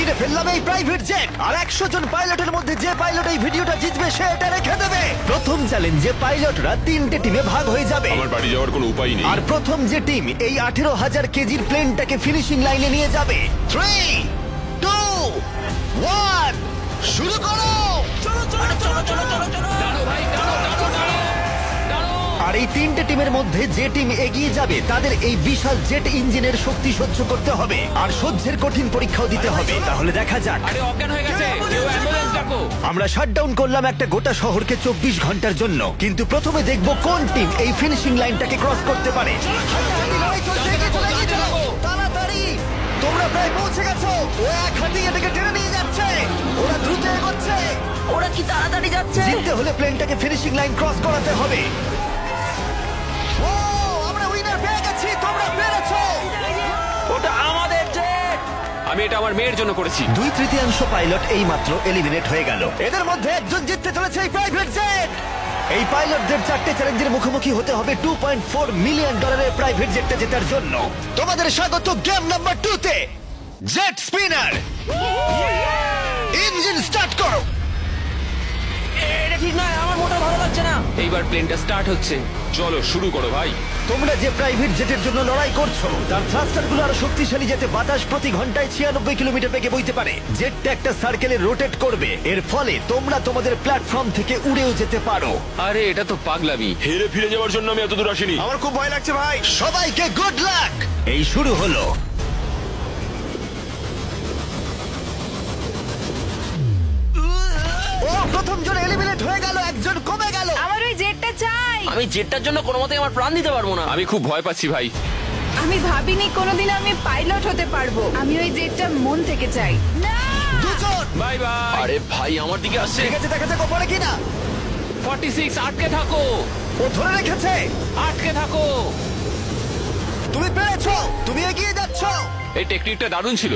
কিনে ফেললাম এই প্রাইভেট জেট আর 100 জন পাইলটের মধ্যে যে পাইলট এই ভিডিওটা জিতবে সে এটা রেখে দেবে। প্রথম চ্যালেঞ্জে পাইলটরা 3টে টিমে ভাগ হয়ে যাবে আমার বাড়ি যাওয়ার কোনো উপায় নেই। আর প্রথম যে টিম এই 18,000 কেজির প্লেনটাকে ফিনিশিং লাইনে নিয়ে যাবে। 3, 2, 1 শুরু করো। আর এই 3টে টিমের মধ্যে যে টিম এগিয়ে যাবে তাদের এই বিশাল জেট ইঞ্জিনের শক্তি সহ্য করতে হবে আর সহ্যের কঠিন পরীক্ষাও দিতে হবে। তাহলে দেখা যাক। আরে অজ্ঞান হয়ে গেছে, কেউ অ্যাম্বুলেন্স ডাকো। আমরা শাটডাউন করলাম একটা গোটা শহরকে 24 ঘন্টার জন্য, কিন্তু প্রথমে দেখব কোন টিম এই ফিনিশিং লাইনটাকে ক্রস করতে পারে। তাড়াতাড়ি, তোমরা প্রায় পৌঁছে গেছো। ও এক হাতে এটাকে টেনে নিয়ে যাচ্ছে। ওরা দ্রুত এগোচ্ছে। ওরা কি তাড়াতাড়ি যাচ্ছে? জিততে হলে প্লেনটাকে ফিনিশিং লাইন ক্রস করাতে হবে। ও, আমরা উইনার পেয়ে গেছি। তোমরা পেরেছো। ওটা আমাদের জেট। আমি এটা আমার মেয়ের জন্য করেছি। 2/3 পাইলট এই মাত্র এলিমিনেট হয়ে গেল। এদের মধ্যে একজন জিততে চলেছে এই প্রাইভেট জেট। এই পাইলটদের 4টে চ্যালেঞ্জের মুখোমুখি হতে হবে $2.4 মিলিয়ন প্রাইভেট জেটটা জেতার জন্য। তোমাদের স্বাগত গেম নাম্বার 2 তে। জেট স্পিনার, ইঞ্জিন স্টার্ট করো। এটা ঠিক নয়, আমার মোটেও ভালো লাগছে না। এইবার প্লেনটা স্টার্ট হচ্ছে। চলো শুরু করো ভাই। তোমরা যে প্রাইভেট জেটের জন্য লড়াই করছো তার থ্রাস্টারগুলো আরো শক্তিশালী, যাতে বাতাস প্রতি ঘন্টায় 96 কিলোমিটার বেগে বইতে পারে। জেটটা একটা সার্কেলে রোটেট করবে, এর ফলে তোমরা তোমাদের প্ল্যাটফর্ম থেকে উড়েও যেতে পারো। আরে এটা তো পাগলামি। হেরে ফিরে যাওয়ার জন্য আমি এত দূর আসিনি। আমার খুব ভয় লাগছে ভাই। সবাইকে গুড লাক। এই শুরু হলো। ও, প্রথম জন এলিমিনেট হয়ে গেল, একজন কমে গেল। আমার ওই জেটটা চাই। আমি জেটটার জন্য কোনো মতেই আমার প্রাণ দিতে পারবো না। আমি খুব ভয় পাচ্ছি ভাই। আমি ভাবিনি কোনোদিন আমি পাইলট হতে পারবো। আমি ওই জেটটা মন থেকে চাই। না, দুজন। Bye bye. আরে ভাই, আমার দিকে আসছে। ঠিক আছে, দেখা যাক ও পারে কিনা। 46 আটকে থাকো, ও ধরে রেখেছে। আটকে থাকো। তুমি পেরেছো, তুমি এগিয়ে যাচ্ছ। এই টেকনিকটা দারুণ ছিল।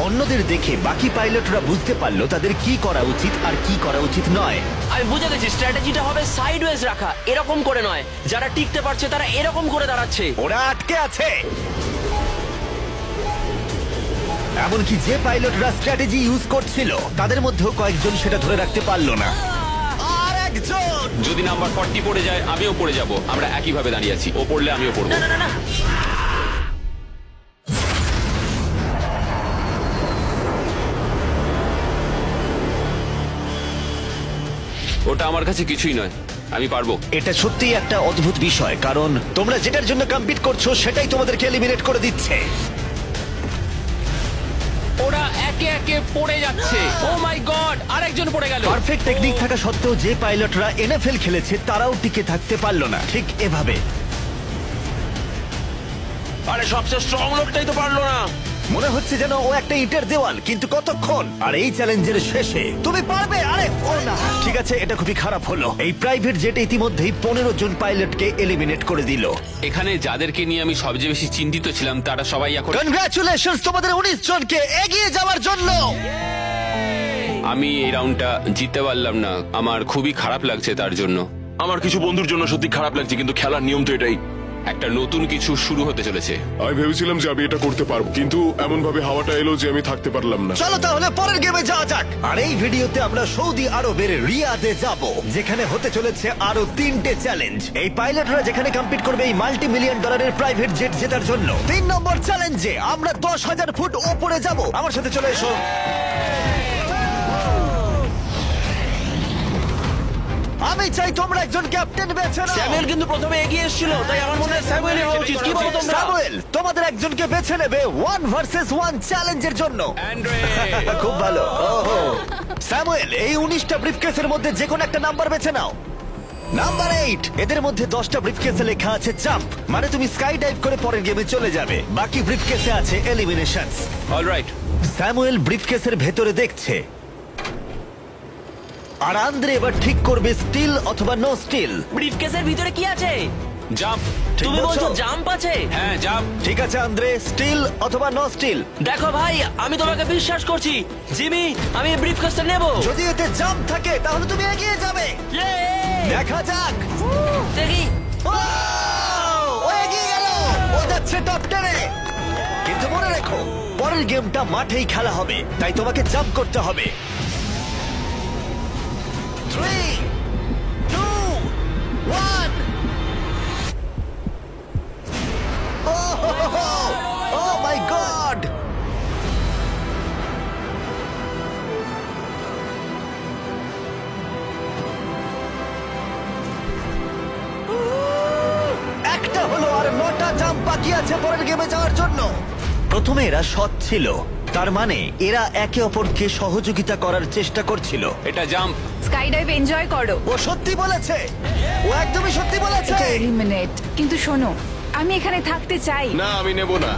অন্যদের দেখে বাকি পাইলটরা বুঝতে পারলো তাদের কি করা উচিত আর কি করা উচিত নয়। আমি বুঝে গেছি, স্ট্র্যাটেজিটা হবে সাইডওয়েজ রাখা, এরকম করে নয়। যারা টিকতে পারছে তারা এরকম করে দাঁড়াচ্ছে। ওরা আটকে আছে। এমনকি যে পাইলটরা স্ট্র্যাটেজি ইউজ করছিল তাদের মধ্যেও কয়েকজন সেটা ধরে রাখতে পারলো না। আর একজন। যদি নাম্বার 40 পড়ে যায় আমিও পড়ে যাব। আমরা একই ভাবে দাঁড়িয়ে আছি। ও পড়লে আমিও পড়বো। না না না না, ওটা আমার কাছে কিছুই নয়, আমি পারবো। এটা সত্যিই একটা অদ্ভুত বিষয়, কারণ তোমরা যেটার জন্য কম্পিট করছো সেটাই তোমাদেরকে এলিমিনেট করে দিচ্ছে। ওরা একে একে পড়ে যাচ্ছে। ও মাই গড, আরেকজন পড়ে গেল। পারফেক্ট টেকনিক থাকা সত্ত্বেও যে পাইলটরা এনএফএল খেলেছে তারাও টিকে থাকতে পারলো না ঠিক এভাবে। আরে সবচেয়ে স্ট্রং লোকটাই তো পারলো না। মনে হচ্ছে যেন ও একটা ইটের দেওয়াল, কিন্তু কতক্ষণ। আর এই চ্যালেঞ্জের শেষে তুমি পারবে। আরে ও না, ঠিক আছে, এটা খুবই খারাপ হলো। এই প্রাইভেট জেট ইতিমধ্যেই 15 জন পাইলটকে এলিমিনেট করে দিল। এখানে যাদেরকে নিয়ে আমি সবচেয়ে বেশি চিন্তিত ছিলাম তারা সবাই এখন। কনগ্রাচুলেশনস তোমাদের 19 জনকে এগিয়ে যাওয়ার জন্য। আমি এই রাউন্ডটা জিততে পারলাম না, আমার খুবই খারাপ লাগছে তার জন্য। আমার কিছু বন্ধুর জন্য সত্যি খারাপ লাগছে, কিন্তু খেলার নিয়ম তো এটাই। একটা নতুন কিছু শুরু হতে চলেছে। আমি ভেবেছিলাম যে আমি এটা করতে পারবো, কিন্তু এমন ভাবে হাওয়াটা এলো যে আমি থাকতে পারলাম না। চলো তাহলে পরের গেমে যাওয়া যাক। আর এই ভিডিওতে আমরা সৌদি আরবের রিয়াদে যাব, যেখানে হতে চলেছে আরো 3টে চ্যালেঞ্জ। এই পাইলটরা যেখানে কম্পিট করবে এই মাল্টি মিলিয়ন ডলারের প্রাইভেট জেট জেতার জন্য। 3 নম্বর চ্যালেঞ্জে আমরা 10,000 ফুট ওপরে যাব। আমার সাথে চলে এসো। আমি চাই তোমরা একজন ক্যাপ্টেন বেছে নাও। স্যামুয়েল কিন্তু প্রথমে এগিয়ে এসেছিল, তাই আমার মনে হয় স্যামুয়েলের হওয়া উচিত। কি বলো তোমরা? স্যামুয়েল, তোমাদের একজনকে বেছে নেবে 1 ভার্সেস 1 চ্যালেঞ্জের জন্য। অ্যান্ড্রে, খুব ভালো। ওহো, স্যামুয়েল, এই 19টা ব্রিফকেসের মধ্যে যে কোনো একটা নাম্বার বেছে নাও। নাম্বার 8। এদের মধ্যে 10টা ব্রিফকেসে লেখা আছে জাম্প, মানে তুমি স্কাই ডাইভ করে পরের গেমে চলে যাবে। বাকি ব্রিফকেসে আছে এলিমিনেশনস। অলরাইট। স্যামুয়েল ব্রিফকেসের ভেতরে দেখছে, আর আন্দ্রে এবার ঠিক করবে স্টিল অথবা নো স্টিল। ব্রিফকেসের ভিতরে কি আছে? জাম্প। ঠিক তুমি বলছো বলছো? জাম্প আছে? হ্যাঁ জাম্প। ঠিক আছে আন্দ্রে, স্টিল অথবা নো স্টিল। দেখো ভাই, আমি তোমাকে বিশ্বাস করছি। জিমি, আমি এই ব্রিফকেসটা নেব। যদি এতে জাম্প থাকে তাহলে তুমি এগিয়ে যাবে। দেখা যাক। দেখি। ও এগিয়ে গেল। ও যাচ্ছে টপ 10-এ। কিন্তু মনে রেখো, পরের পরের গেমটা মাঠেই খেলা হবে, তাই তোমাকে জাম্প করতে হবে। 3, 2, 1। Oh my God! একটা হলো আর 9টা জাম্প বাকি আছে পরের গেমে যাওয়ার জন্য। প্রথমে এরা সৎ ছিল, তার মানে এরা একে অপরকে সহযোগিতা করার চেষ্টা করছিল। এটা জাম্প। স্কাই ডাইভ এনজয় করো। ও সত্যি বলেছে, ও একদমই সত্যি বলেছে। এটা এলিমিনেট। কিন্তু শোনো, আমি এখানে থাকতে চাই। না আমি নেব না।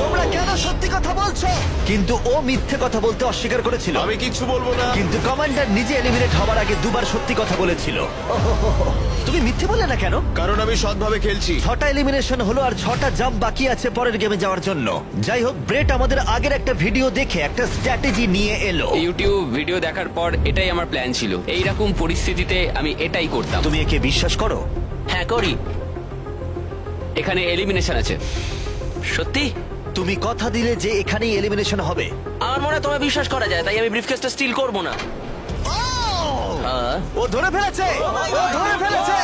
তোমরা কেন সত্যি কথা বলছো? কিন্তু ও মিথ্যে কথা বলতে অস্বীকার করেছিল। আমি কিচ্ছু বলবো না। কিন্তু কমান্ডার নিজে এলিমিনেট হওয়ার আগে দুবার সত্যি কথা বলেছিল। ওহোহোহো। তুমি মিথ্যে বললে না কেন? কারণ আমি সৎভাবে খেলছি। 6টা এলিমিনেশন হলো আর 6টা জাম্প বাকি আছে পরের গেমে যাওয়ার জন্য। যাই হোক, ব্রেট আমাদের আগের একটা ভিডিও দেখে একটা স্ট্র্যাটেজি নিয়ে এলো। ইউটিউব ভিডিও দেখার পর এটাই আমার প্ল্যান ছিল। এইরকম পরিস্থিতিতে আমি এটাই করতাম। তুমি একে বিশ্বাস করো? হ্যাঁ করি। এখানে এলিমিনেশন আছে। সত্যি তুমি কথা দিলে যে এখানেই এলিমিনেশন হবে। আমার মনে হয় তোমায় বিশ্বাস করা যায়, তাই আমি ব্রিফকেসটা স্টিল করব না। ও ধরে ফেলেছে, ও ধরে ফেলেছে।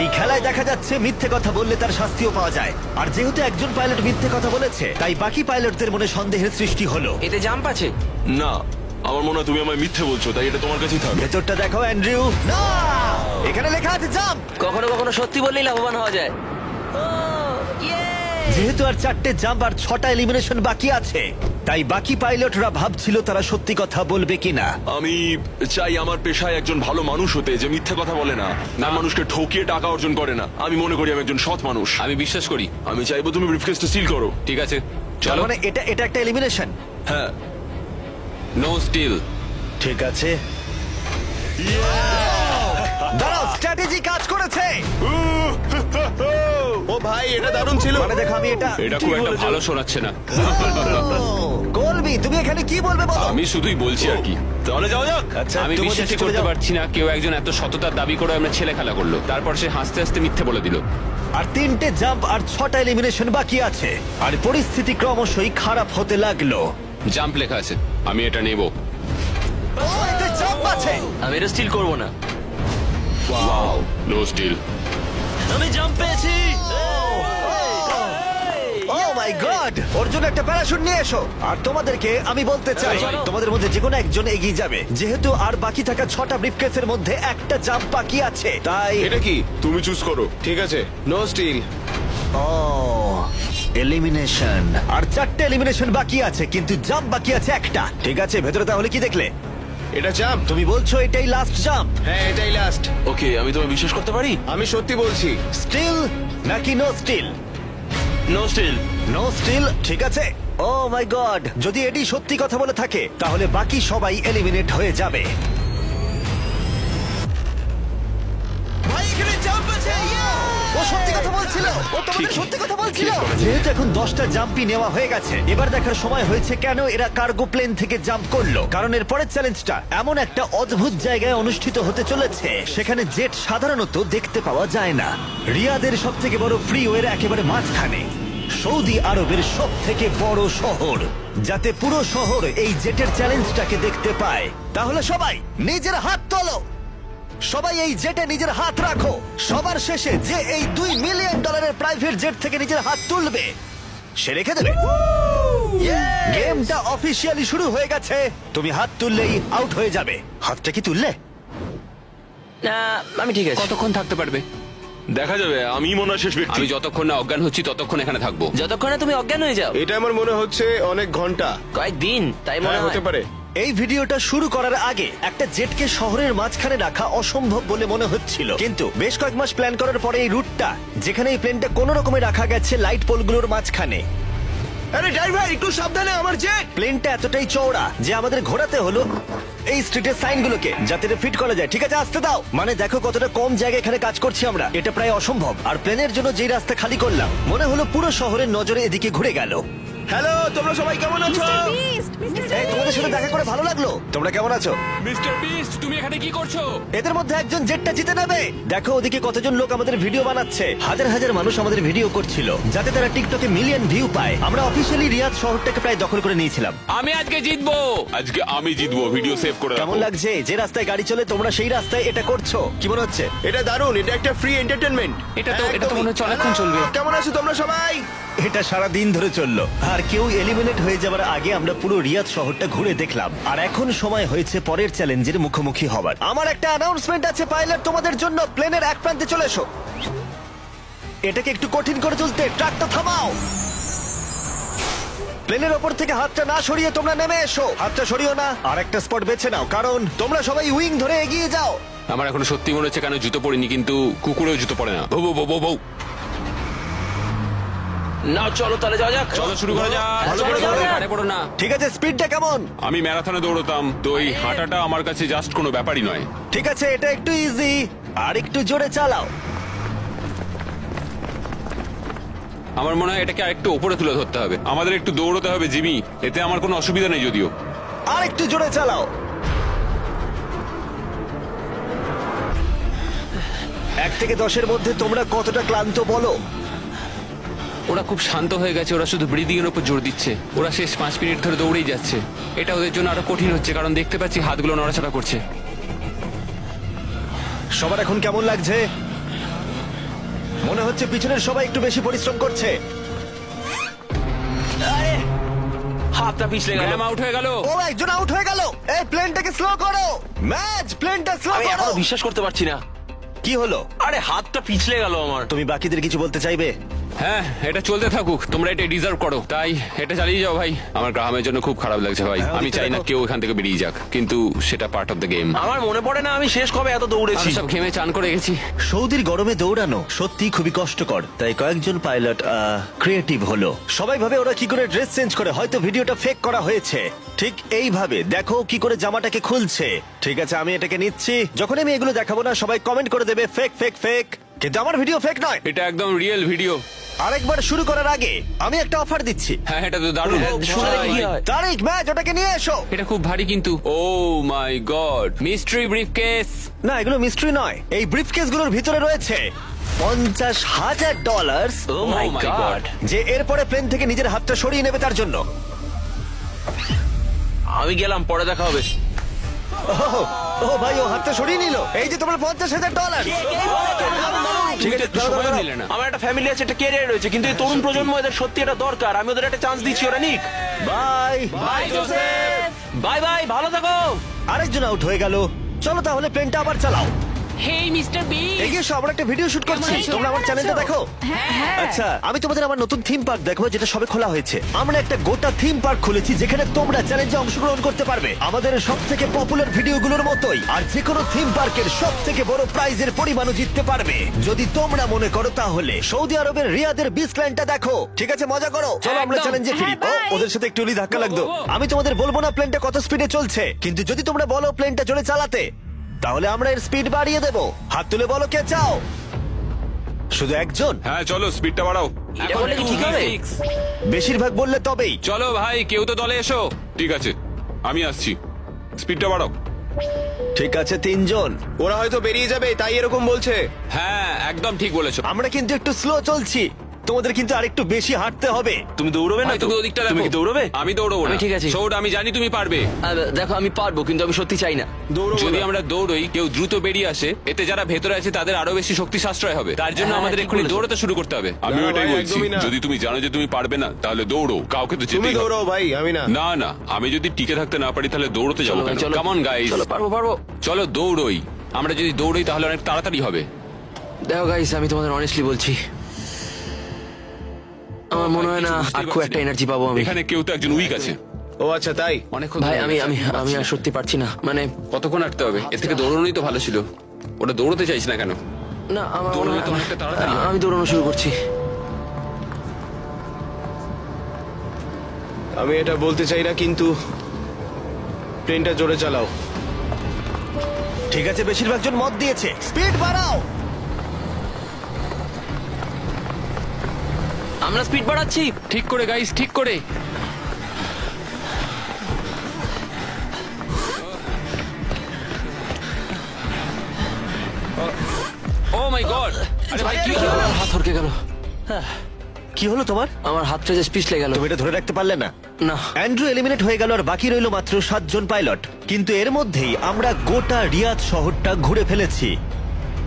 এই খেলায় দেখা যাচ্ছে মিথ্যে কথা বললে তার শাস্তিও পাওয়া যায়। আর যেহেতু একজন পাইলট মিথ্যে কথা বলেছে, তাই বাকি পাইলটদের মনে সন্দেহের সৃষ্টি হলো। এতে জাম্প আছে? না, আমার মনে হয় তুমি আমায় মিথ্যে বলছো, তাই এটা তোমার কাছেই থাকবে। ভেতরটা দেখো অ্যান্ড্রিউ। না, এখানে লেখা আছে জাম্প। কখনো কখনো সত্যি বললেই লাভবান হওয়া যায়। যেহেতু আর 4টে জাম্প আর 6টা এলিমিনেশন বাকি আছে, তাই বাকি পাইলটরা ভাবছিল তারা সত্যি কথা বলবে কিনা। আমি চাই আমার পেশায় একজন ভালো মানুষ হতে, যে মিথ্যে কথা বলে না, না মানুষকে ঠকিয়ে টাকা অর্জন করে না। আমি মনে করি আমি একজন সৎ মানুষ। আমি বিশ্বাস করি। আমি চাইবো তুমি ব্রিফকেসটা সিল করো। ঠিক আছে, তার চলো। মানে এটা এটা একটা এলিমিনেশন। হ্যাঁ। No still. ঠিক আছে, দাঁড়াও, স্ট্র্যাটেজি কাজ করেছে। ও ভাই এটা দারুণ ছিল। মানে দেখো, আমি এটা এটা খুব একটা ভালো শোনাচ্ছে না। কলবি, তুমি এখানে কি বলবে বলো? আমি শুধুই বলছি আর কি। তাহলে যাও যাক। আচ্ছা, আমি তোমাদের বিশ্বাসই চলে করতে যাও। পারছি না কেউ একজন এত সততার দাবি করে আমরা ছেলে খেলা করলো, তারপর সে হাসতে হাসতে মিথ্যে বলে দিল। আর 3টে জাম্প আর 6টা এলিমিনেশন বাকি আছে, আর পরিস্থিতি ক্রমশই খারাপ হতে লাগলো। জাম্প লেখা আছে, আমি এটা নেব। ও, এতে জাম্প আছে। আমি এটা স্টিল করব না। No steal. আমি জাম্প পেয়েছি। ও মাই গড, ওর জন্য একটা প্যারাশুট নিয়ে এসো। আর তোমাদেরকে আমি বলতে চাই, চলো। তোমাদের মধ্যে যে কোনো একজন এগিয়ে যাবে, যেহেতু আর বাকি থাকা 6টা ব্রিফকেসের মধ্যে একটা জাম্প বাকি আছে, তাই এটা কি? তুমি চুজ করো। ঠিক আছে, নো স্টিল। ও এলিমিনেশন। আর 4টে এলিমিনেশন বাকি আছে, কিন্তু জাম্প বাকি আছে একটা। ঠিক আছে, ভেতরে তাহলে কি দেখলে? এটা জাম্প। তুমি বলছো এটাই লাস্ট জাম্প? হ্যাঁ এটাই লাস্ট। ওকে, আমি তোমায় বিশ্বাস করতে পারি। আমি সত্যি বলছি। স্টিল নাকি no still? No still. No still, ঠিক আছে। ও মাই গড, যদি এডি সত্যি কথা বলে থাকে তাহলে বাকি সবাই এলিমিনেট হয়ে যাবে। ও সত্যি কথা বলছিল, ও তোমাদের সত্যি কথা বলছিল। যেহেতু এখন 10টা জাম্পই নেওয়া হয়ে গেছে, এবার দেখার সময় হয়েছে কেন এরা কার্গো প্লেন থেকে জাম্প করলো। কারণ এর পরের চ্যালেঞ্জটা এমন একটা অদ্ভুত জায়গায় অনুষ্ঠিত হতে চলেছে, সেখানে জেট সাধারণত দেখতে পাওয়া যায় না। রিয়াদের সব থেকে বড় ফ্রিওয়ের একেবারে মাঝখানে, সৌদি আরবের সব থেকে বড় শহর, যাতে পুরো শহর এই জেটের চ্যালেঞ্জটাকে দেখতে পায়। তাহলে সবাই নিজের হাত তোলো, সবাই এই জেটে নিজের হাত রাখো। সবার শেষে যে এই $2 মিলিয়ন প্রাইভেট জেট থেকে নিজের হাত তুলবে, সে রেখে দেবে। গেমটা অফিসিয়ালি শুরু হয়ে গেছে। তুমি হাত তুললেই আউট হয়ে যাবে। হাতটা কি তুললে? না আমি ঠিক আছে। কতক্ষণ থাকতে পারবে? দেখা যাবে, আমি মনে হয় শেষ ব্যক্তি। আমি যতক্ষণ না অজ্ঞান হচ্ছি ততক্ষণ এখানে থাকবো। যতক্ষণে তুমি অজ্ঞান হয়ে যাও। এটা আমার মনে হচ্ছে অনেক ঘন্টা। কয়েকদিন, তাই মনে হ্যাঁ, হয়। হতে পারে। এই ভিডিওটা শুরু করার আগে একটা জেটকে শহরের মাঝখানে রাখা অসম্ভব বলে মনে হচ্ছিল, কিন্তু বেশ কয়েক মাস প্ল্যান করার পরে এই রুটটা, যেখানে এই প্লেনটা কোনো রকমে রাখা গেছে লাইট পোলগুলোর মাঝখানে। আরে ড্রাইভার একটু সাবধানে, আমার জেট। প্লেনটা এতটাই চওড়া যে আমাদের ঘোরাতে হলো এই স্ট্রিটের সাইনগুলোকে, যাতে এটা ফিট করা যায়। ঠিক আছে, আসতে দাও। মানে দেখো কতটা কম জায়গা এখানে কাজ করছি আমরা, এটা প্রায় অসম্ভব। আর প্লেনের জন্য যেই রাস্তা খালি করলাম, মনে হলো পুরো শহরের নজরে এদিকে ঘুরে গেল। হ্যালো, তোমরা সবাই কেমন আছো? এই তোমাদের সাথে দেখা করে ভালো লাগলো। তোমরা কেমন আছো? মিস্টার বিস্ট তুমি এখানে কি করছো? এদের মধ্যে একজন জেটটা জিতে নেবে। দেখো ওদিকে কতজন লোক আমাদের ভিডিও বানাচ্ছে। হাজার হাজার মানুষ আমাদের ভিডিও করছিল যাতে তারা টিকটকে মিলিয়ন ভিউ পায়। আমরা অফিসিয়ালি রিয়াদ শহরটাকে প্রায় দখল করে নিয়েছিলাম। আমি আজকে জিতবো। আজকে আমি জিতবো, ভিডিও সেভ করে রাখো। কেমন লাগছে যে রাস্তায় গাড়ি চলে তোমরা সেই রাস্তায় এটা করছো? কি মনে হচ্ছে? এটা দারুণ, এটা একটা ফ্রি এন্টারটেনমেন্ট। এটা তো মনে হচ্ছে অনেকক্ষণ চলবে। কেমন আছো তোমরা সবাই? এটা সারা দিন ধরে চললো আর কেউ এলিমিনেট হয়ে যাবার আগে আমরা পুরো রিয়াদ শহরটা ঘুরে দেখলাম। আর এখন সময় হয়েছে পরের চ্যালেঞ্জের মুখোমুখি হবার। আমার একটা অ্যানাউন্সমেন্ট আছে পাইলট তোমাদের জন্য। প্লেনের এক প্রান্তে চলে এসো। এটাকে একটু কঠিন করে তুলতে ট্রাকটা থামাও। প্লেনের ওপর থেকে হাতটা না সরিয়ে তোমরা নেমে এসো। হাতটা সরিও না, আর একটা স্পট বেছে নাও কারণ তোমরা সবাই উইং ধরে এগিয়ে যাও। আমার এখন সত্যি মনে হচ্ছে কেন জুতো পরিনি, কিন্তু কুকুরেও জুতো পরে না। বউ বউ বউ বউ। না চলো তাহলে যাওয়া যাক। চলো শুরু করা যাক। ভালো করে যাও। আরে পড়ো না। ঠিক আছে, স্পিডটা কেমন? আমি ম্যারাথনে দৌড়তাম, তো এই হাঁটাটা আমার কাছে জাস্ট কোনো ব্যাপারই নয়। ঠিক আছে, এটা একটু ইজি। আর একটু জোরে চালাও। আমার মনে হয় এটাকে আরেকটু উপরে তুলে ধরতে হবে। আমাদের একটু দৌড়তে হবে জিমি, এতে আমার কোনো অসুবিধা নেই যদিও। আর একটু জোরে চালাও। 1 থেকে 10-এর মধ্যে তোমরা কতটা ক্লান্ত বলো? ওরা খুব শান্ত হয়ে গেছে, ওরা শুধু ব্রিদিং এর উপর জোর দিচ্ছে। ওরা শেষ 5 মিনিট ধরে দৌড়েই যাচ্ছে। এটা ওদের জন্য আরো কঠিন হচ্ছে কারণ দেখতে পাচ্ছি হাতগুলো নড়াচড়া করছে। সবার এখন কেমন লাগছে? মনে হচ্ছে পিছনের সবাই একটু বেশি পরিশ্রম করছে। হাতটা পিছলে গেল। গ্যাম আউট হয়ে গেল। ও, একজন আউট হয়ে গেল। এই প্লেনটাকে স্লো করো। ম্যাচ, প্লেনটা স্লো আমি করো। এখনো বিশ্বাস করতে পারছি না। কি হলো? আরে হাতটা পিছলে গেল আমার। তুমি বাকিদের কিছু বলতে চাইবে? হ্যাঁ, এটা চলতে থাকুক, তোমরা এটা ডিজার্ভ করো, তাই এটা চালিয়ে যাও ভাই। আমার গ্রামের জন্য খুব খারাপ লাগছে ভাই। হ্যাঁ, আমি ওদিকটা চাই না দেখো। কেউ এখান থেকে বেরিয়ে যাক, কিন্তু সেটা পার্ট অফ দ্য গেম। আমার মনে পড়ে না আমি শেষ কবে এত দৌড়েছি। আমি সব ঘেমে চান করে গেছি। সৌদির গরমে দৌড়ানো সত্যি খুবই কষ্টকর, তাই কয়েকজন পাইলট ক্রিয়েটিভ হলো। সবাই ভাবে ওরা কি করে ড্রেস চেঞ্জ করে, হয়তো ভিডিওটা ফেক করা হয়েছে। ঠিক এইভাবে দেখো কি করে জামাটাকে খুলছে। ঠিক আছে, আমি এটাকে নিচ্ছি। যখন আমি এগুলো দেখাবো না সবাই কমেন্ট করে দেবে ফেক ফেক ফেক, কিন্তু আমার ভিডিও ফেক নয়। এটা একদম রিয়েল ভিডিও। আরেকবার শুরু করার আগে আমি একটা অফার দিচ্ছি। হ্যাঁ, এটা তো দারুণ। শুনে দেখি কি হয়। তারিক, ম্যাচ, ওটাকে নিয়ে এসো। এটা খুব ভারী কিন্তু। ও মাই গড, মিস্ট্রি ব্রিফকেস। না, এগুলো মিস্ট্রি নয়। এই ব্রিফকেসগুলোর ভিতরে রয়েছে $50,000, ও মাই Oh my গড। God. যে এরপরে প্লেন থেকে নিজের হাতটা সরিয়ে নেবে তার জন্য। আমি গেলাম, পরে দেখা হবে। ও ভাই, ও হাতটা সরিয়ে নিল। এই যে তোমার $50,000। ঠিক আছে, দাঁড়াও, সময় দাঁড়াও। নিলে না। আমার একটা ফ্যামিলি আছে, একটা ক্যারিয়ার রয়েছে, কিন্তু এই তরুণ প্রজন্ম এদের সত্যি এটা দরকার। আমি ওদের একটা চান্স দিচ্ছি, ওরা নিক। Bye. Bye Joseph. Bye bye, ভালো থাকো। আরেকজন আউট হয়ে গেল। চলো তাহলে প্লেনটা আবার চালাও। Hey mister beast. এগিয়ে এসো, আমরা একটা ভিডিও শুট করছি। আছো? তোমরা আমার চ্যানেলটা দেখো। হ্যাঁ। আচ্ছা, আমি তোমাদের আমার নতুন থিম পার্ক দেখাবো যেটা সবে খোলা হয়েছে। আমরা একটা গোটা থিম পার্ক খুলেছি যেখানে তোমরা চ্যালেঞ্জে অংশগ্রহণ করতে পারবে আমাদের সব থেকে পপুলার ভিডিওগুলোর মতোই। আর যে কোনো থিম পার্কের সব থেকে বড় প্রাইজের পরিমাণও জিততে পারবে যদি তোমরা মনে করো তাহলে। সৌদি আরবের রিয়াদের বিচ ল্যান্ডটা দেখো। ঠিক আছে, মজা করো। চলো আমরা একদম। চ্যালেঞ্জে ফিরি। হ্যাঁ, ও, ওদের সাথে একটু ধাক্কা লাগতো। ও। আমি তোমাদের বলবো না প্লেনটা কত স্পিডে চলছে, কিন্তু যদি তোমরা বলো প্লেনটা জোরে চালাতে তাহলে আমরা এর স্পিড বাড়িয়ে দেবো। হাত তুলে বলো কে চাও। শুধু একজন? হ্যাঁ চলো, স্পিডটা বাড়াও। এটা বললে কি ঠিক হবে? বেশিরভাগ বললে তবেই। চলো ভাই, কেউ তো দলে এসো। ঠিক আছে, আমি আসছি, স্পিডটা বাড়াও। ঠিক আছে, 3 জন। ওরা হয়তো বেরিয়ে যাবে, তাই এরকম বলছে। হ্যাঁ, একদম ঠিক বলেছো। আমরা কিন্তু একটু স্লো চলছি, তোমাদের কিন্তু আরেকটু বেশি হাঁটতে হবে। তুমি দৌড়বে না ভাই, তো? তুমি ওদিকটা দেখো। তুমি কি দৌড়বে? আমি দৌড়বো না। আমি ঠিক আছি। সৌড, আমি জানি তুমি পারবে। দেখো আমি পারবো, কিন্তু আমি সত্যি চাই না। দৌড়বো যদি না। আমরা দৌড়ই, কেউ দ্রুত বেরিয়ে আসে, এতে যারা ভেতরে আছে তাদের আরো বেশি শক্তি সাশ্রয় হবে। তার জন্য হ্যাঁ, আমাদের ঠিক এক্ষুনি বলেছো। দৌড়াতে শুরু করতে হবে। আমিও না এটাই ভাই, বলছি, একদমই না। যদি তুমি জানো যে তুমি পারবে না তাহলে দৌড়ো, কাউকে তো তুমি যেতেই হবে। দৌড়াও ভাই, আমি না। না না, আমি যদি টিকে থাকতে না পারি তাহলে দৌড়তে যাবো কেন? চলো। কাম অন গাইস, চলো, পারবো পারবো। চলো দৌড়ই। আমরা যদি দৌড়ই তাহলে অনেক তাড়াতাড়ি হবে। দেখো গাইস, আমি তোমাদের অনেস্টলি বলছি, আমার মনে হয় না কিছু বুঝতেই আর খুব পারছি একটা না। এনার্জি পাবো আমি। এখানে কেউ তো একজন উইক আছে। ও আচ্ছা, তাই? অনেকক্ষণ ভাই ধরে আমি আমি পারছি আমি না। আর সত্যি পারছি না, মানে কতক্ষণ হাঁটতে হবে? এর থেকে দৌড়ানোই তো ভালো ছিল। ওটা দৌড়তে চাইছ না কেন? না আমার মনে দৌড়ালে হয় তো অনেকটা তাড়াতাড়ি হয়। আমি দৌড়ানো শুরু করছি। আমি এটা বলতে চাই না, কিন্তু প্লেনটা জোরে চালাও। ঠিক আছে, বেশিরভাগ জন মত দিয়েছে। স্পিড বাড়াও। আমরা স্পিড বাড়াচ্ছি। ঠিক করে গাইস, ঠিক করে। ও মাই গড! আরে ভাই কি হলো? আমার হাত হরকে গেল। কি হলো তোমার? আমার হাতটা যে পিছলে গেল। তুমি এটা ধরে রাখতে পারলে না? না। অ্যান্ড্রু এলিমিনেট হয়ে গেল আর বাকি রইল মাত্র 7 জন পাইলট। কিন্তু এর মধ্যেই আমরা গোটা রিয়াদ শহরটা ঘুরে ফেলেছি।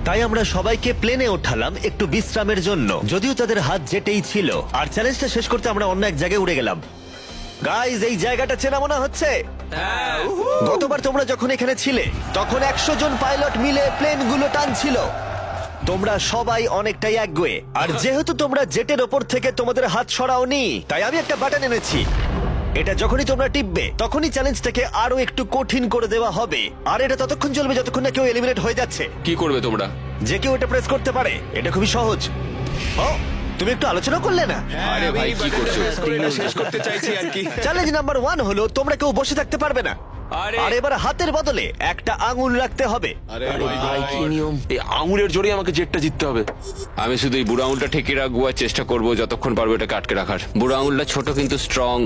তাই আমরা সবাইকে প্লেনে ওঠালাম একটু বিশ্রামের জন্য, যদিও তাদের হাত জেটেই ছিল। আর চ্যালেঞ্জটা শেষ করতে আমরা অন্য এক জায়গায় উড়ে গেলাম। গাইজ, এই জায়গাটা চেনা মনে হচ্ছে। গতবার তোমরা যখন এখানে ছিলে তখন 100 জন পাইলট মিলে প্লেনগুলো টানছিল। তোমরা সবাই অনেকটাই একগুয়ে, আর যেহেতু তোমরা জেটের ওপর থেকে তোমাদের হাত সরাওনি, তাই আমি একটা বাটন এনেছি। এটা যখনই তোমরা টিপবে তখনই চ্যালেঞ্জটাকে আরো একটু কঠিন করে দেওয়া হবে। আর এটা ততক্ষণ চলবে যতক্ষণ না কেউ এলিমিনেট হয়ে যাচ্ছে। কি করবে তোমরা? যে কেউ এটা প্রেস করতে পারে। এটা খুবই সহজ। ও, তুমি একটু আলোচনা করলে না? আরে ভাই কি করছো? শেষ করতে চাইছি আর কি। চ্যালেঞ্জ নাম্বার 1 হলো তোমরা কেউ বসে থাকতে পারবে না। আরে আর এবার হাতের বদলে একটা আঙুল রাখতে হবে। আরে ভাই কি নিয়ম? এই আঙুলের জোরেই আমাকে জেটটা জিততে হবে। আমি শুধু এই বুড়ো আঙুলটা ঠেকে রাখবো আর চেষ্টা করবো যতক্ষণ পারবো এটাকে আটকে রাখার। বুড়ো আঙুলটা ছোট কিন্তু স্ট্রং,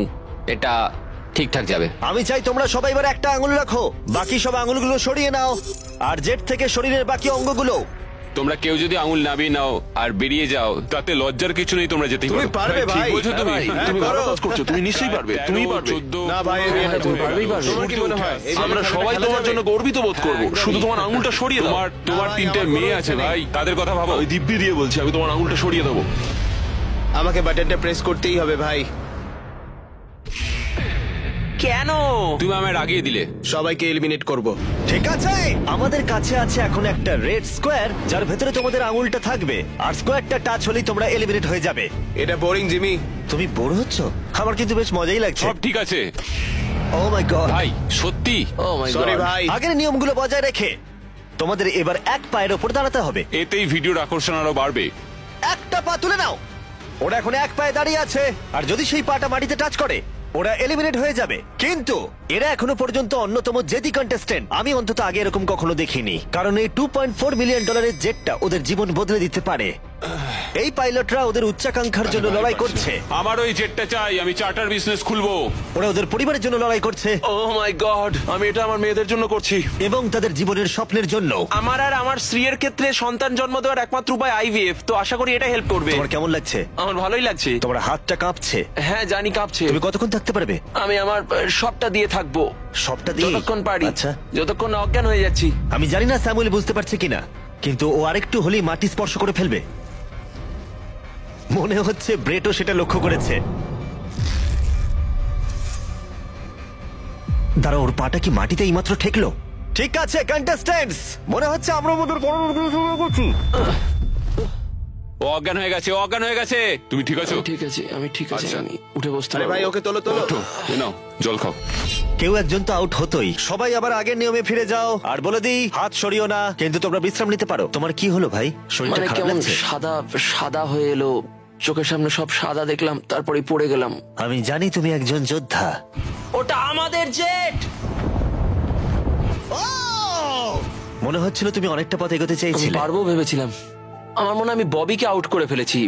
এটা ঠিকঠাক যাবে। আমি চাই তোমরা সবাই এবার একটা আঙুল রাখো, বাকি সব আঙুলগুলো সরিয়ে নাও। আর জেট থেকে শরীরের বাকি অঙ্গগুলো। তোমরা কেউ যদি আঙুল নামিয়ে নাও আর বেরিয়ে যাও তাতে লজ্জার কিছু নেই, তোমরা যেতেই তুমি পারো। পারবে ঠিক ভাই। বলছো তুমি। হ্যাঁ, তুমি ভালো করো। কাজ করছো, তুমি নিশ্চয়ই পারবে, তুমি পারবে। 14 না ভাই, হ্যাঁ, তুমি পারবেই পারবে। তোমার কি মনে হয় এই যে আমরা খেলাটা সবাই খেলা তোমার যাবে? জন্য গর্বিত বোধ করব। শুধু তোমার আঙুলটা সরিয়ে দাও। তোমার ভাই, 3টে আমার মেয়ে কোনো আছে ইচ্ছে নেই। ভাই, তাদের কথা ভাবো। ওই দিব্যি দিয়ে বলছি, আমি তোমার আঙুলটা সরিয়ে দেবো। আমাকে বাটনটা প্রেস করতেই হবে ভাই। কেন? তুমি আমায় রাগিয়ে দিলে। সবাইকে এলিমিনেট করব। ঠিক আছে, আমাদের কাছে আছে এখন একটা রেড স্কোয়ার যার ভেতরে তোমাদের আঙুলটা থাকবে। আর স্কোয়ারটা টাচ হলেই তোমরা এলিমিনেট হয়ে যাবে। এটা বোরিং জিমি। তুমি বোর হচ্ছ? আমার কিন্তু বেশ মজাই লাগছে। সব ঠিক আছে ও মাই গড। ভাই, সত্যি। ও মাই গড। সরি ভাই। আগের নিয়মগুলো বজায় রেখে তোমাদের এবার এক পায়ের ওপর দাঁড়াতে হবে। এতেই ভিডিওর আকর্ষণ আরো বাড়বে। একটা পা তুলে নাও। ওরা এখন এক পায়ে দাঁড়িয়ে আছে, আর যদি সেই পাটা মাটিতে টাচ করে ওরা এলিমিনেট হয়ে যাবে। কিন্তু এরা এখনো পর্যন্ত অন্যতম জেদি কন্টেস্টেন্ট। আমি অন্তত আগে এরকম কখনো দেখিনি, কারণ এই $2.4 মিলিয়ন জেটটা ওদের জীবন বদলে দিতে পারে। এই পাইলটরা ওদের উচ্চাকাঙ্ক্ষার জন্য লড়াই করছে। আমার ওই জেটটা চাই, আমি চার্টার বিজনেস খুলবো। ওরা ওদের পরিবারের জন্য লড়াই করছে, ও মাই গড, আমি এটা আমার মেয়েদের জন্য করছি। এবং তাদের জীবনের স্বপ্নের জন্য। আমার আর আমার স্ত্রীর ক্ষেত্রে সন্তান জন্ম দেওয়ার একমাত্র উপায় আইভিএফ, তো আশা করি এটা হেল্প করবে। তোমার কেমন লাগছে? আমার ভালোই লাগছে। তোমার হাতটা কাঁপছে। হ্যাঁ জানি কাঁপছে। তুমি কতক্ষণ থাকতে পারবে? আমি আমার সবটা দিয়ে থাকবো, সবটা দিয়ে? যতক্ষণ পারি। আচ্ছা, যতক্ষণ না অজ্ঞান হয়ে যাচ্ছি। আমি জানি না স্যামুয়েল বুঝতে পারছে কিনা, কিন্তু ও আরেকটু হলেই মাটি স্পর্শ করে ফেলবে। মনে হচ্ছে ব্রেটও সেটা লক্ষ্য করেছে। দাঁড়া, ওর পাটা কি মাটিতে এইমাত্র ঠেকলো? ঠিক আছে কন্টেস্ট্যান্টস, মনে হচ্ছে আমরা আমাদের পরবর্তী শুরু করছি। ও অজ্ঞান হয়ে গেছে, ও অজ্ঞান হয়ে গেছে। তুমি ঠিক আছো? ঠিক আছে, আমি ঠিক আছে, আচ্ছা। আমি উঠে বসতে আরে ভাই, পারবো। ওকে তোলো তোলো। ওঠো, এ নাও জল খাও। কেউ একজন তো আউট হতোই। সবাই আবার আগের নিয়মে ফিরে যাও। আর বলে দিই, হাত সরিও না, কিন্তু তোমরা বিশ্রাম নিতে পারো। তোমার কি হলো ভাই? শরীরটা মানে খারাপ কেমন লাগছে? সাদা সাদা হয়ে এলো, চোখের সামনে সব সাদা দেখলাম, তারপরে পড়ে গেলাম। আমি জানি তুমি একজন যোদ্ধা। ওটা আমাদের জেট। মনে হচ্ছিল তুমি অনেকটা পথ এগোতে আমি চেয়েছিলে। পারবো ভেবেছিলাম। আমার মনে হয় আমি ববিকে আউট করে ফেলেছি।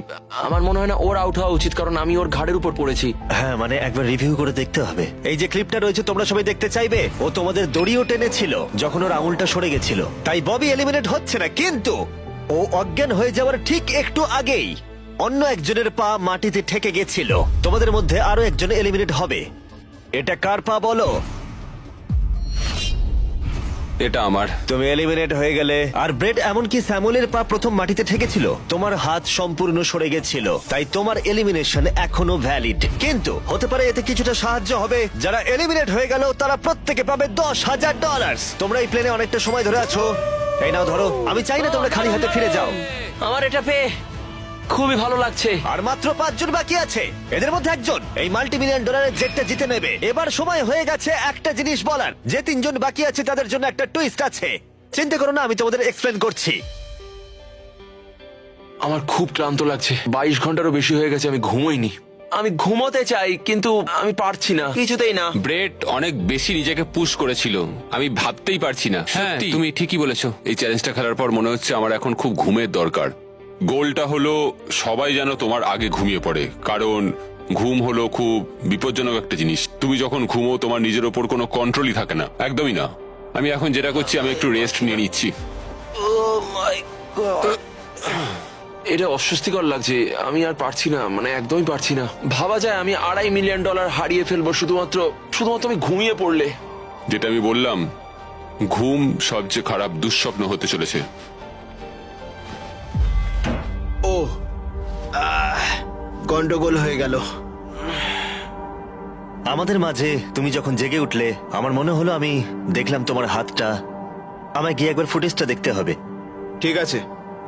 আমার মনে হয় না ওর আউট হওয়া উচিত, কারণ আমি ওর ঘাড়ের উপর পড়েছি। হ্যাঁ, মানে একবার রিভিউ করে দেখতে হবে। এই যে ক্লিপটা রয়েছে তোমরা সবাই দেখতে চাইবে, ও তোমাদের দড়িও টেনেছিল যখন ওর আঙুলটা সরে গেছিল। তাই ববি এলিমিনেট হচ্ছে না, কিন্তু ও অজ্ঞান হয়ে যাওয়ার ঠিক একটু আগেই অন্য একজনের পা মাটিতে ঠেকে গেছিল। তোমাদের মধ্যে আরো একজন এলিমিনেট হবে। এটা কার পা বলো? এটা আমার। তুমি এলিমিনেট হয়ে গেলে। আর ব্রেড, এমনকি স্যামুয়েলের পা প্রথম মাটিতে ঠেকেছিল, তোমার হাত সম্পূর্ণ সরে গেছিল, তাই তোমার এলিমিনেশন এখনো ভ্যালিড। কিন্তু হতে পারে এতে কিছুটা সাহায্য হবে। যারা এলিমিনেট হয়ে গেল তারা প্রত্যেকে পাবে $10,000। তোমরা এই প্লেনে অনেকটা সময় ধরে আছো, এই নাও ধরো। আমি চাই না তোমরা খালি হাতে ফিরে যাও। আমার এটা পেয়ে খুবই ভালো লাগছে। আর মাত্র 5 জন বাকি আছে, এদের মধ্যে একজন এই $multi-million জেটটা জিতে নেবে। এবার সময় হয়ে গেছে একটা জিনিস বলার। যে 3 জন বাকি আছে তাদের জন্য একটা টুইস্ট আছে। চিন্তা করো না, আমি তোমাদের এক্সপ্লেন করছি। আমার খুব ক্লান্ত লাগছে, 22 ঘন্টারও বেশি হয়ে গেছে, আমি ঘুমোইনি। আমি ঘুমোতে চাই, কিন্তু আমি পারছি না, কিছুতেই না। ব্রেড অনেক বেশি নিজেকে পুশ করেছিল, আমি ভাবতেই পারছি না। হ্যাঁ, তুমি ঠিকই বলেছো। এই চ্যালেঞ্জটা খেলার পর মনে হচ্ছে আমার এখন খুব ঘুমের দরকার। গোলটা হলো সবাই যেন তোমার আগে ঘুমিয়ে পড়ে, কারণ ঘুম হলো খুব বিপজ্জনক একটা জিনিস। তুমি যখন ঘুমো তোমার নিজের ওপর কোনো কন্ট্রোলই থাকে না, একদমই না। আমি এখন যেটা করছি, আমি একটু রেস্ট নিয়ে নিচ্ছি। এটা অস্বস্তিকর লাগছে, আমি আর পারছি না, মানে একদমই পারছি না। ভাবা যায় আমি $2.5 মিলিয়ন হারিয়ে ফেলবো শুধুমাত্র আমি ঘুমিয়ে পড়লে। যেটা আমি বললাম, ঘুম সবচেয়ে খারাপ দুঃস্বপ্ন হতে চলেছে। ও গন্ডগোল হয়ে গেল। আমাদের মাঝে তুমি যখন জেগে উঠলে আমার মনে হলো আমি দেখলাম তোমার হাতটা। আমায় গিয়ে একবার ফুটেজটা দেখতে হবে। ঠিক আছে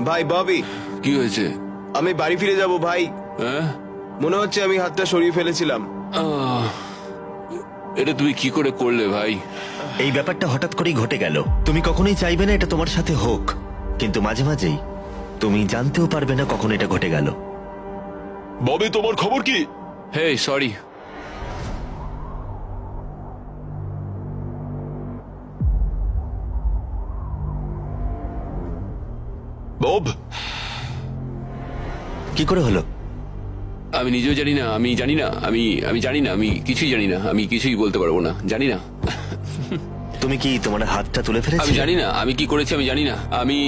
ভাই ববি, কি হয়েছে? আমি বাড়ি ফিরে যাব ভাই। হ্যাঁ? মনে হচ্ছে আমি হাতটা সরিয়ে ফেলেছিলাম। এটা তুমি কি করে করলে ভাই? এই ব্যাপারটা হঠাৎ করেই ঘটে গেল। তুমি কখনোই চাইবে না এটা তোমার সাথে হোক, কিন্তু মাঝে মাঝেই তুমি জানতেও পারবে না কখন এটা ঘটে গেল। ববি, তোমার খবর কি? হে সরি। বব, কি করে হলো? আমি নিজেও জানি না, আমি জানি না, আমি জানি না, আমি কিছুই জানি না, আমি কিছুই বলতে পারবো না, জানি না। তুমি কি তোমার হাতটা তুলে আমি ফেলেছিলে? জানি না আমি কি করেছি, আমি জানি না, আমি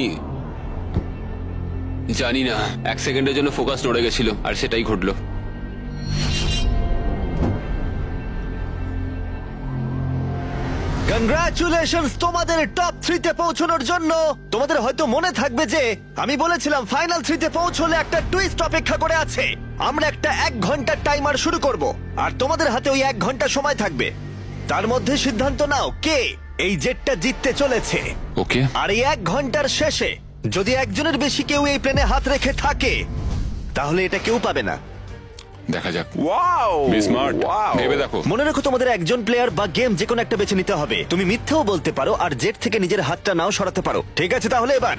জানি না। 1 সেকেন্ডের জন্য ফোকাস নড়ে গেছিল আর সেটাই ঘটলো। কংগ্রাচুলেশনস তোমাদের টপ 3 তে পৌঁছানোর জন্য। তোমাদের হয়তো মনে থাকবে যে আমি বলেছিলাম ফাইনাল 3 তে পৌঁছলে একটা টুইস্ট অপেক্ষা করে আছে। আমরা একটা 1 ঘন্টার টাইমার শুরু করব আর তোমাদের হাতে ওই 1 ঘন্টা সময় থাকবে। তার মধ্যে সিদ্ধান্ত নাও কে এই জেটটা জিততে চলেছে। ওকে, আর এই 1 ঘন্টার শেষে যদি একজনের বেশি কেউ এই প্লেনে হাত রেখে থাকে তাহলে এটা কেউ পাবে না। দেখা যাক। ওয়াও, স্মার্ট, ভেবে দেখো। মনে রেখো তোমাদের একজন প্লেয়ার বা গেম যে কোনো একটা বেছে নিতে হবে। তুমি মিথ্যেও বলতে পারো আর জেট থেকে নিজের হাতটা নাও সরাতে পারো। ঠিক আছে, তাহলে এবার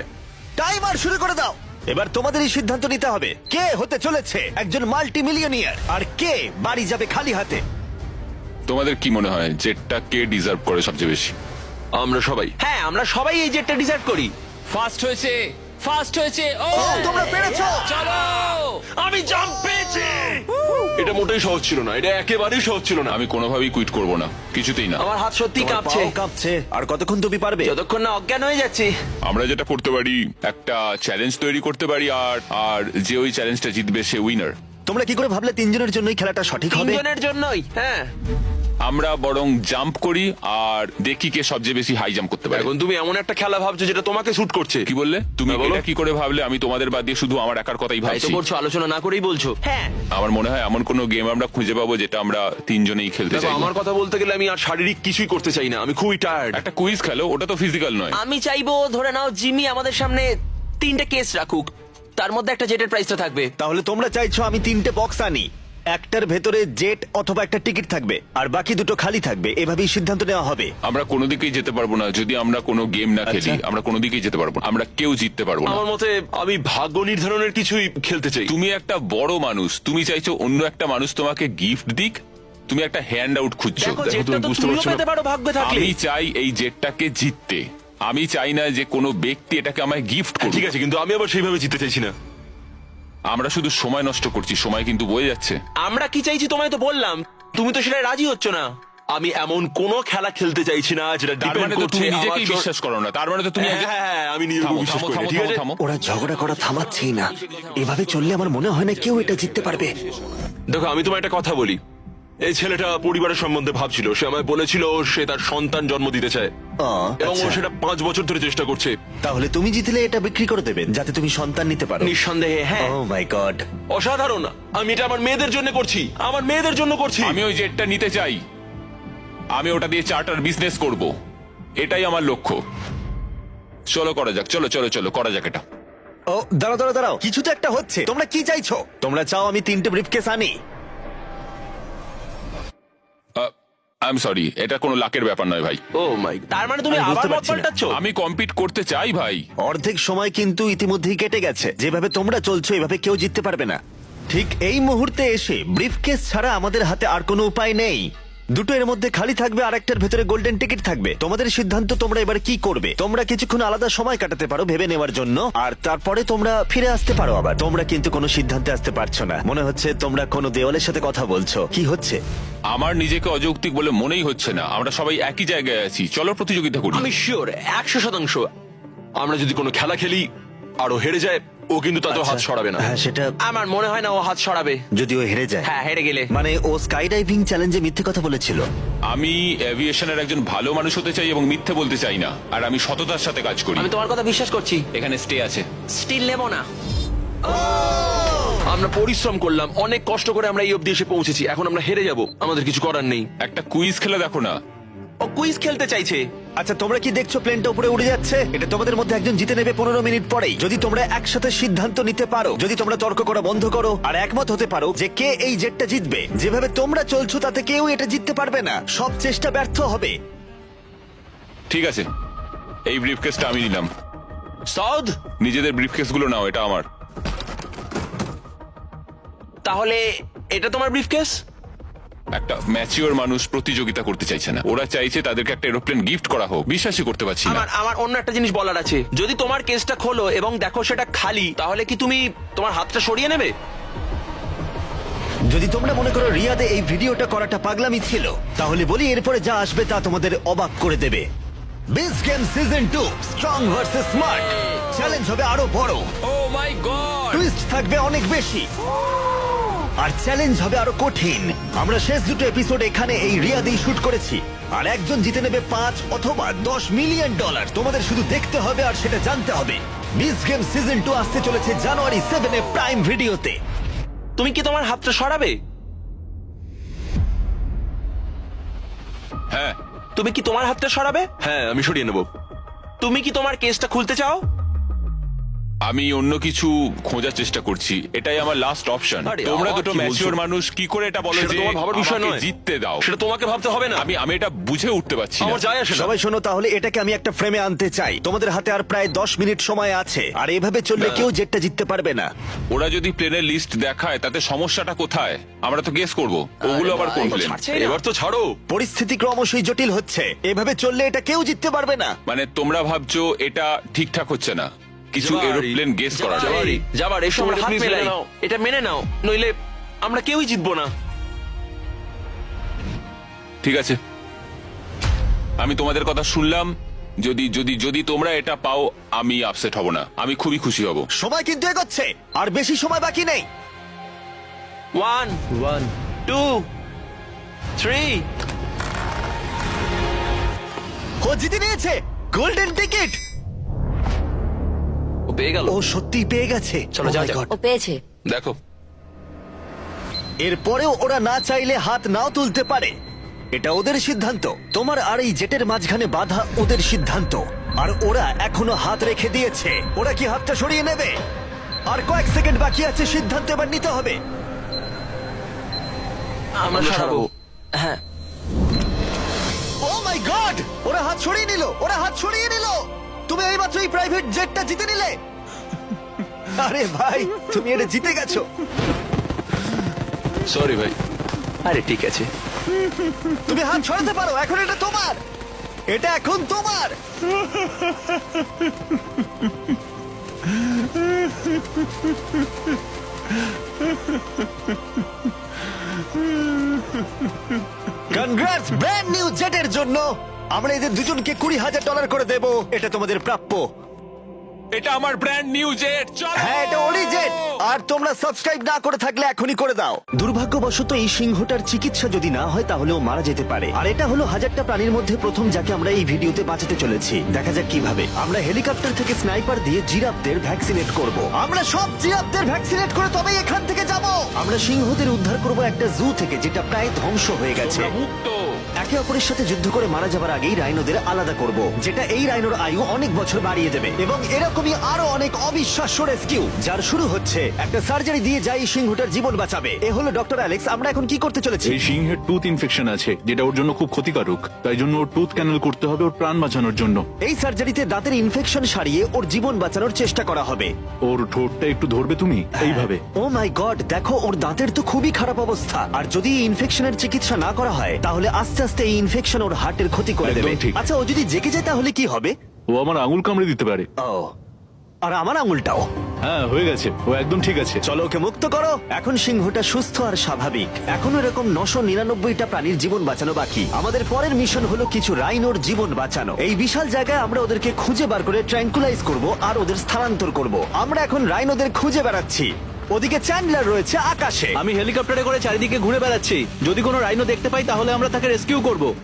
টাইমার শুরু করে দাও। এবার তোমাদেরই সিদ্ধান্ত নিতে হবে কে হতে চলেছে একজন মাল্টি মিলিয়নিয়ার আর কে বাড়ি যাবে খালি হাতে। তোমাদের কি মনে হয় জেটটা কে ডিজার্ভ করে সবচেয়ে বেশি? আমরা সবাই। হ্যাঁ আমরা সবাই এই জেটটা ডিজার্ভ করি। ফার্স্ট হয়েছে, ফার্স্ট হয়েছে। ও তোমরা পেরেছো। চলো। আমি জাম্প পেয়েছি। এটা মোটেই সহজ ছিল না, এটা একেবারেই সহজ ছিল না। আমি কোনোভাবেই কুইট করব না, কিছুতেই না। আমার হাত সত্যি তোমার কাঁপছে, পাও কাঁপছে। আর কতক্ষণ তুমি পারবে? যতক্ষণ না অজ্ঞান হয়ে যাচ্ছি। আমরা যেটা করতে পারি, একটা চ্যালেঞ্জ তৈরি করতে পারি, আর যে ওই চ্যালেঞ্জটা জিতবে সে উইনার। তোমরা কি করে ভাবলে 3 জনের জন্যই খেলাটা সঠিক হবে? 3 জনের জন্যই। হ্যাঁ, আমরা বরং জাম্প করি আর দেখি কে সবচেয়ে বেশি হাই জাম্প করতে পারে। এখন তুমি এমন একটা খেলা ভাবছো যেটা তোমাকে শুট করছে। কি বললে তুমি? হ্যাঁ, বলো। এটা কি করে ভাবলে? আমি তোমাদের বাদ দিয়ে শুধু আমার একার কথাই তাই তো ভাবছি। বলছো, আলোচনা না করেই বলছো। হ্যাঁ, আমার মনে হয় এমন কোনো গেম আমরা খুঁজে পাবো যেটা আমরা 3 জনেই খেলতে দেখো, চাই। আমার কথা বলতে গেলে আমি আর শারীরিক কিছুই করতে চাই না, আমি খুবই টায়ার্ড। একটা কুইজ খেলো, ওটা তো ফিজিক্যাল নয়। আমি চাইবো ধরে নাও জিমি আমাদের সামনে 3টে কেস রাখুক, তার মধ্যে একটা জেটের প্রাইসটা থাকবে। তাহলে তোমরা চাইছো আমি 3টে বক্স আনি, একটার ভেতরে জেট অথবা একটা টিকিট থাকবে আর বাকি দুটো খালি থাকবে, এভাবেই সিদ্ধান্ত নেওয়া হবে। আমরা কোনো দিকেই যেতে পারবো না যদি আমরা কোনো গেম না খেলি। আচ্ছা। আমরা কোনো দিকেই যেতে পারবো না, আমরা কেউ জিততে পারবো না। আমার মতে আমি ভাগ্য নির্ধারণের কিছুই খেলতে চাই। তুমি একটা বড় মানুষ, তুমি চাইছো অন্য একটা মানুষ তোমাকে গিফট দিক, তুমি একটা হ্যান্ড আউট খুঁজছো। দেখো দেখো, জেটটা তুমি তো বুঝতে তুমিও পারছো না। পেতে পারো ভাগ্যে থাকলে। আমি চাই এই জেটটাকে জিততে, আমি চাই না যে কোনো ব্যক্তি এটাকে আমায় গিফট করুক। ঠিক আছে, কিন্তু আমি আবার সেইভাবে জিততে চাইছি না। আমরা শুধু সময় নষ্ট করছি, সময় কিন্তু বয়ে যাচ্ছে। আমরা কি চাইছি তোমায় তো বললাম, তুমি তো সেটা রাজি হচ্ছ না। আমি এমন কোনো খেলা খেলতে চাইছি না যেটা তার ডিপেন্ড মানে তো করছে তুমি আমার নিজেকেই চোখ- বিশ্বাস করো না, তার মানে তো তুমি হ্যাঁ, হ্যাঁ, আমি নিজেকে থামো, বিশ্বাস থামো, করি না, থামো, ঠিক আছে? থামো। ওরা ঝগড়া করা থামাচ্ছেই না, এভাবে চললে আমার মনে হয় না কেউ এটা জিততে পারবে। দেখো, আমি তোমায় একটা কথা বলি। এই ছেলেটা পরিবারের সম্বন্ধে ভাবছিল, সে আমায় বলেছিল সে তার সন্তান জন্ম দিতে চায় এবং ও আচ্ছা। সেটা 5 বছর ধরে চেষ্টা করছে। তাহলে তুমি জিতলে এটা বিক্রি করে দেবেন যাতে তুমি সন্তান নিতে পারো। নিঃসন্দেহে হ্যাঁ। ও মাই গড। অসাধারণ। আমি এটা আমার মেয়েদের জন্য করছি, আমার মেয়েদের জন্য করছি। আমি ওই জেটটা নিতে চাই, আমি ওটা দিয়ে চার্টার বিজনেস করব, এটাই আমার লক্ষ্য। চলো করা যাক, চলো চলো চলো করা যাক এটা। ও দাঁড়াও দাঁড়াও দাঁড়াও, কিছু তো একটা হচ্ছে। তোমরা কি চাইছো? তোমরা চাও আমি 3টে ব্রিফকেস আনি? আই এম সরি, এটা কোনো লাকের ব্যাপার নয় ভাই। ও মাই, তার মানে তুমি আমি বুঝতে আবার মত পারছি না। পাল্টাচ্ছ? আমি কম্পিট করতে চাই ভাই। অর্ধেক সময় কিন্তু ইতিমধ্যেই কেটে গেছে। যেভাবে তোমরা চলছো এভাবে কেউ জিততে পারবে না। ঠিক এই মুহূর্তে এসে ব্রিফকেস ছাড়া আমাদের হাতে আর কোনো উপায় নেই। দুটো এর মধ্যে খালি থাকবে আর একটার ভেতরে গোল্ডেন টিকিট থাকবে। তোমাদের সিদ্ধান্ত, তোমরা এবার কি করবে। তোমরা কিছুক্ষণ আলাদা সময় কাটাতে পারো ভেবে নেওয়ার জন্য, আর তারপরে তোমরা ফিরে আসতে পারো আবার। তোমরা কিন্তু কোনো সিদ্ধান্তে আসতে পারছো না, মনে হচ্ছে তোমরা কোনো দেওয়ালের সাথে কথা বলছো। কি হচ্ছে? আমার নিজেকে অযৌক্তিক বলে মনেই হচ্ছে না। আমরা সবাই একই জায়গায় আছি, চলো প্রতিযোগিতা করি। আমি শিওর 100%। আমরা যদি কোনো খেলা খেলি আর ও হেরে যায়, ও কিন্তু তাতেও হাত সরাবে না। হ্যাঁ, সেটা আমার মনে হয় না ও হাত সরাবে। যদিও হেরে যায়। হ্যাঁ, হেরে গেলে। মানে ও স্কাই ডাইভিং চ্যালেঞ্জে মিথ্যে কথা বলেছিল। আমি এভিয়েশনের একজন ভালো মানুষ হতে চাই এবং মিথ্যে বলতে চাই না, আর আমি সততার সাথে কাজ করি। আমি তোমার কথা বিশ্বাস করছি। এখানে স্টে আছে। স্টিল নেব না। আমরা পরিশ্রম করলাম, অনেক কষ্ট করে আমরা এই অবধি এসে পৌঁছেছি। এখন আমরা হেরে যাব, আমাদের কিছু করার নেই। একটা কুইজ খেলে দেখো না। ও কুইজ খেলতে চাইছে। আচ্ছা, তোমরা কি দেখছো প্লেনটা উপরে উড়ে যাচ্ছে? এটা তোমাদের মধ্যে একজন জিতে নেবে 15 মিনিট পরেই। যদি তোমরা একসাথে সিদ্ধান্ত নিতে পারো, যদি তোমরা তর্ক করা বন্ধ করো আর একমত হতে পারো যে কে এই জেটটা জিতবে, যেভাবে তোমরা চলছো তাতে কেউ এটা জিততে পারবে না। সব চেষ্টা ব্যর্থ হবে। ঠিক আছে, এই ব্রিফকেসটা আমি নিলাম। সাউদ, নিজেদের ব্রিফকেসগুলো নাও, এটা আমার। তাহলে এটা তোমার ব্রিফকেস? একটা ম্যাচিওর মানুষ প্রতিযোগিতা করতে চাইছে না, ওরা চাইছে তাদেরকে একটা এরোপ্লেন গিফট করা হোক। বিশ্বাসই করতে পারছি না। আমার অন্য একটা জিনিস বলার আছে। যদি তোমার কেসটা খোলো এবং দেখো সেটা খালি, তাহলে কি তুমি তোমার হাতটা সরিয়ে নেবে? যদি তোমরা মনে করো রিয়াদে এই ভিডিওটা করাটা পাগলামি ছিল, তাহলে বলি এরপরে যা আসবে তা তোমাদের অবাক করে দেবে। Beach game season 2 strong versus smart challenge হবে আরো বড়। ও মাই গড! টুইস্ট থাকবে অনেক বেশি, আর চ্যালেঞ্জ হবে আরো কঠিন। আমরা শেষ দুটো এপিসোড এখানে এই রিয়াদেই শুট করেছি, আর একজন জিতে নেবে 5 অথবা 10 মিলিয়ন ডলার। তোমাদের শুধু দেখতে হবে আর সেটা জানতে হবে। বিচ গেম সিজন 2 আসতে চলেছে জানুয়ারি 7 এ প্রাইম ভিডিওতে। তুমি কি তোমার হাতটা সরাবে? হ্যাঁ, তুমি কি তোমার হাতটা সরাবে? হ্যাঁ, আমি সরিয়ে নেব। তুমি কি তোমার কেসটা খুলতে চাও? আমি অন্য কিছু খোঁজার চেষ্টা করছি, এটাই আমার লাস্ট অপশন। আরে, তোমরা আবার দুটো কি ম্যাচিওর বলছো? মানুষ কি করে এটা বলো সেটা যে তোমার ভাবার বিষয় আমাকে নয়। জিততে দাও? সেটা তোমাকে ভাবতে হবে না। আমি এটা বুঝে উঠতে পারছি না। আমার যায় আসে না। সবাই শোনো, তাহলে এটাকে আমি একটা ফ্রেমে আনতে চাই। তোমাদের হাতে আর প্রায় 10 মিনিট সময় আছে, আর এভাবে চললে কেউ জেটটা জিততে পারবে না। ওরা যদি প্লেনের লিস্ট দেখায় তাতে সমস্যাটা কোথায়? আমরা তো গেস করব ওগুলো আবার কোন প্লেন। এবার তো ছাড়ো। পরিস্থিতি ক্রমশই জটিল হচ্ছে, এভাবে চললে এটা কেউ জিততে পারবে না। মানে তোমরা ভাবছো এটা ঠিকঠাক হচ্ছে না, কিছু জাবারি, এরোপ্লেন গেস করা যায়। জাবারি, জাবারি, এসো আমরা তোমরা হাত please মেলাই। মেনে নাও। এটা মেনে নাও, নইলে আমরা কেউই জিতবো না। ঠিক আছে, আমি তোমাদের কথা শুনলাম। যদি যদি যদি তোমরা এটা পাও, আমি আপসেট হব না, আমি খুবই খুশি হব। সময় কিন্তু এগোচ্ছে, আর বেশি সময় বাকি নেই। 1 2 3। ও জিতে নিয়েছে গোল্ডেন টিকিট। ও পেয়ে গেল। ও সত্যি পেয়ে গেছে। চলো, Oh যাও, my যাও। God! ও পেয়েছে। দেখো, এরপরেও ওরা না চাইলে হাত নাও তুলতে পারে। এটা ওদের সিদ্ধান্ত। তোমার আর এই জেটের মাঝখানে বাধা ওদের সিদ্ধান্ত, আর ওরা এখনো হাত রেখে দিয়েছে। ওরা কি হাতটা সরিয়ে নেবে? আর কয়েক সেকেন্ড বাকি আছে, সিদ্ধান্ত এবার নিতে হবে। আমরা সরাবো। হ্যাঁ, ও মাই গড, ওরা হাত সরিয়ে নিল, ওরা হাত সরিয়ে নিল। তুমি এইমাত্র এই প্রাইভেট জেটটা জিতে নিলে। আরে ভাই, তুমি এটা জিতে গেছো। সরি ভাই। আরে ঠিক আছে। তুমি হাত সরাতে পারো, এখন এটা তোমার। এটা এখন তোমার। কনগ্রাটস ব্র্যান্ড নিউ জেটের জন্য। আমরা এদের দুজনকে $20,000 করে দেব। এটা তোমাদের প্রাপ্য। এটা আমার ব্র্যান্ড নিউ জেট। চলো। হ্যাঁ, এটা ওরই জেট। আর তোমরা সাবস্ক্রাইব না করে থাকলে এখনই করে দাও। দুর্ভাগ্যবশত এই সিংহটার চিকিৎসা যদি না হয় তাহলে ও মারা যেতে পারে। আর এটা হলো 1000টা প্রাণীর মধ্যে প্রথম যাকে আমরা এই ভিডিওতে বাঁচাতে চলেছি। দেখা যাক কিভাবে। আমরা হেলিকপ্টার থেকে স্নাইপার দিয়ে জিরাফদের ভ্যাকসিনেট করব। আমরা সব জিরাফদের ভ্যাকসিনেট করে তবেই এখান থেকে যাব। আমরা সিংহদের উদ্ধার করব একটা জু থেকে, যেটা প্রায় ধ্বংস হয়ে গেছে। তোমরা মুক্ত। একে অপরের সাথে যুদ্ধ করে মারা যাবার আগেই রাইনোদের আলাদা করব, যেটা এই রাইনোর আয়ু অনেক বছর বাড়িয়ে দেবে। এবং এরকমই আরো অনেক অবিশ্বাস্য রেস্কিউ, যার শুরু হচ্ছে একটা সার্জারি দিয়ে যাই সিংহটার জীবন বাঁচাবে। এ হলো ডক্টর অ্যালেক্স। আমরা এখন কি করতে চলেছি? এই সিংহের টুথ ইনফেকশন আছে, যেটা ওর জন্য খুব ক্ষতিকারক। তাই জন্য ওর টুথ ক্যানেল করতে হবে ওর প্রাণ বাঁচানোর জন্য। এই সার্জারিতে দাঁতের ইনফেকশন সারিয়ে ওর জীবন বাঁচানোর চেষ্টা করা হবে। ওর ঠোঁটটা একটু ধরবে তুমি, এইভাবে। ও মাই গড, দেখো ওর দাঁতের তো খুবই খারাপ অবস্থা। আর যদি এই ইনফেকশনের চিকিৎসা না করা হয় তাহলে আস্তে আস্তে এই ইনফেকশন ওর হার্টের ক্ষতি করে একদম দেবে। ঠিক। আচ্ছা, ও যদি জেগে যায় তাহলে কি হবে? ও আমার আঙুল কামড়ে দিতে পারে। ও, আর আমার আঙুলটাও। হ্যাঁ, হয়ে গেছে, ও একদম ঠিক আছে। চলো ওকে মুক্ত করো। এখন সিংহটা সুস্থ আর স্বাভাবিক। এখনো এরকম 999টা প্রাণীর জীবন বাঁচানো বাকি। আমাদের পরের মিশন হলো কিছু রাইনোর জীবন বাঁচানো। এই বিশাল জায়গায় আমরা ওদেরকে খুঁজে বার করে ট্র্যাঙ্কুলাইজ করব আর ওদের স্থানান্তর করব। আমরা এখন রাইনোদের খুঁজে বেড়াচ্ছি। ওদিকে চ্যান্ডলার রয়েছে আকাশে। আমি হেলিকপ্টারে করে চারিদিকে ঘুরে বেড়াচ্ছি। যদি কোনো রাইনো দেখতে পাই তাহলে আমরা তাকে রেস্কিউ করব।